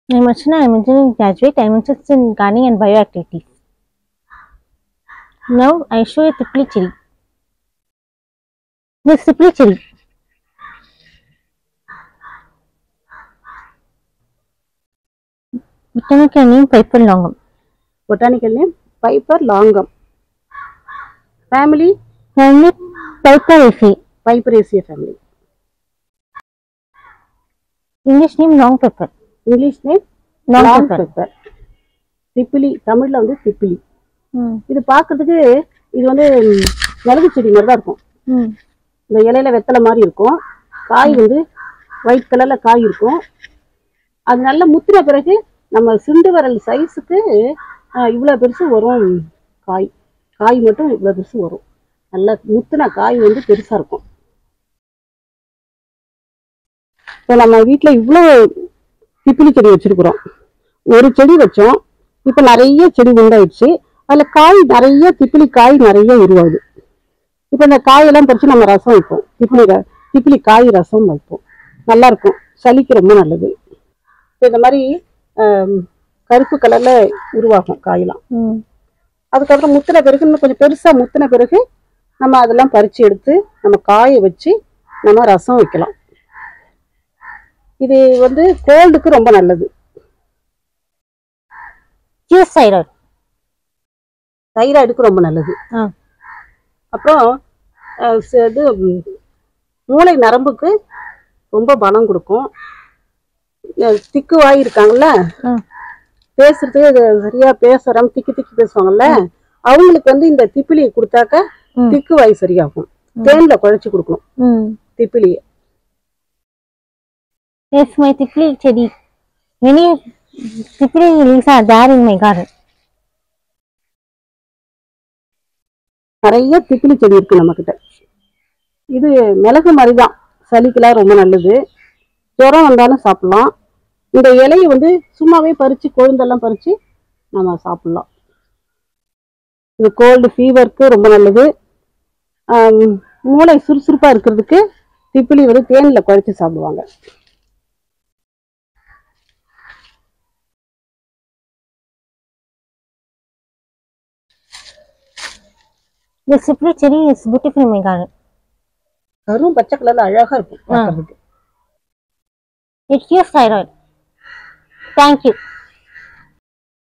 I'm Archana. I'm an engineering graduate. I'm interested in gardening and bioactivities. Now I show you Tipli cherry. This Tipli cherry. Botanical name Piper longum. Botanical name Piper longum. Family Piperaceae. Piperaceae family. English name long pepper. English name long pepper. திப்பிலி தமிழ்ல வந்து திப்பிலி. இது பார்க்கிறதுக்கு இது வந்து மிளகு செடி மாதிரி தான் இருக்கும். இந்த இலையில வெத்தலை மாதிரி இருக்கும். காய் வந்து ஒயிட் கலர்ல காய் இருக்கும். அது நல்லா முத்தின பிறகு நம்ம சுண்டு விரல் சைஸுக்கு இவ்வளவு பெருசு வரும். காய் மட்டும் இவ்வளவு பெருசு வரும். நல்லா முத்தின காய் வந்து பெருசா இருக்கும். இப்போ நம்ம வீட்டுல இவ்வளவு திப்பிலி செடி வச்சிருக்கிறோம். ஒரு செடி வச்சோம், இப்ப நிறைய செடி உண்டாயிடுச்சு. அதுல காய் நிறைய திப்பிலி காய் நிறைய உருவாகுது. இப்ப இந்த காயெல்லாம் பறிச்சு நம்ம ரசம் வைப்போம். திப்பிலி காய் ரசம் வைப்போம். நல்லா இருக்கும், சளிக்கு ரொம்ப நல்லது. இந்த மாதிரி கருப்பு கலர்ல உருவாகும் காயெல்லாம். அதுக்கப்புறம் முத்தின பிறகு இன்னும் கொஞ்சம் பெருசா முத்தின பிறகு நம்ம அதெல்லாம் பறிச்சு எடுத்து நம்ம காய வச்சு நம்ம ரசம் வைக்கலாம். இது வந்து கோல்டுக்கு ரொம்ப நல்லது. தைராய்டுக்கு ரொம்ப நல்லது. அப்புறம் இது மூளை நரம்புக்கு ரொம்ப பலம் கொடுக்கும். திக்கு வாய் இருக்காங்கல்ல, பேசுறதுக்கு சரியா பேசுறாம திக்கி பேசுவாங்கல்ல, அவங்களுக்கு வந்து இந்த திப்பிலியை கொடுத்தாக்க திக்கு வாய் சரியாகும். தேன்ல குழைச்சு கொடுக்கணும் திப்பிலியை. Yes, my tipli chedi. Many tipli leaves are there in my garden. நிறைய திப்பிலி செடி இருக்கு நம்ம கிட்ட. இது மிளகு மாதிரிதான், சளிக்கெல்லாம் ரொம்ப நல்லது. ஜுரம் வந்தாலும் சாப்பிடலாம். இந்த இலையை வந்து சும்மாவே பறிச்சு கொழுந்தெல்லாம் பறிச்சு நம்ம சாப்பிடலாம். இது கோல்டு ஃபீவருக்கு ரொம்ப நல்லது. மூளை சுறுசுறுப்பா இருக்கிறதுக்கு திப்பிலி வந்து தேன்ல குழைச்சு சாப்பிடுவாங்க. The tipli cherry is beautiful in my garden. கரும் பச்சை கலர்ல அழகா இருக்கும் பார்க்கிறதுக்கு. It cures thyroid. Thank you.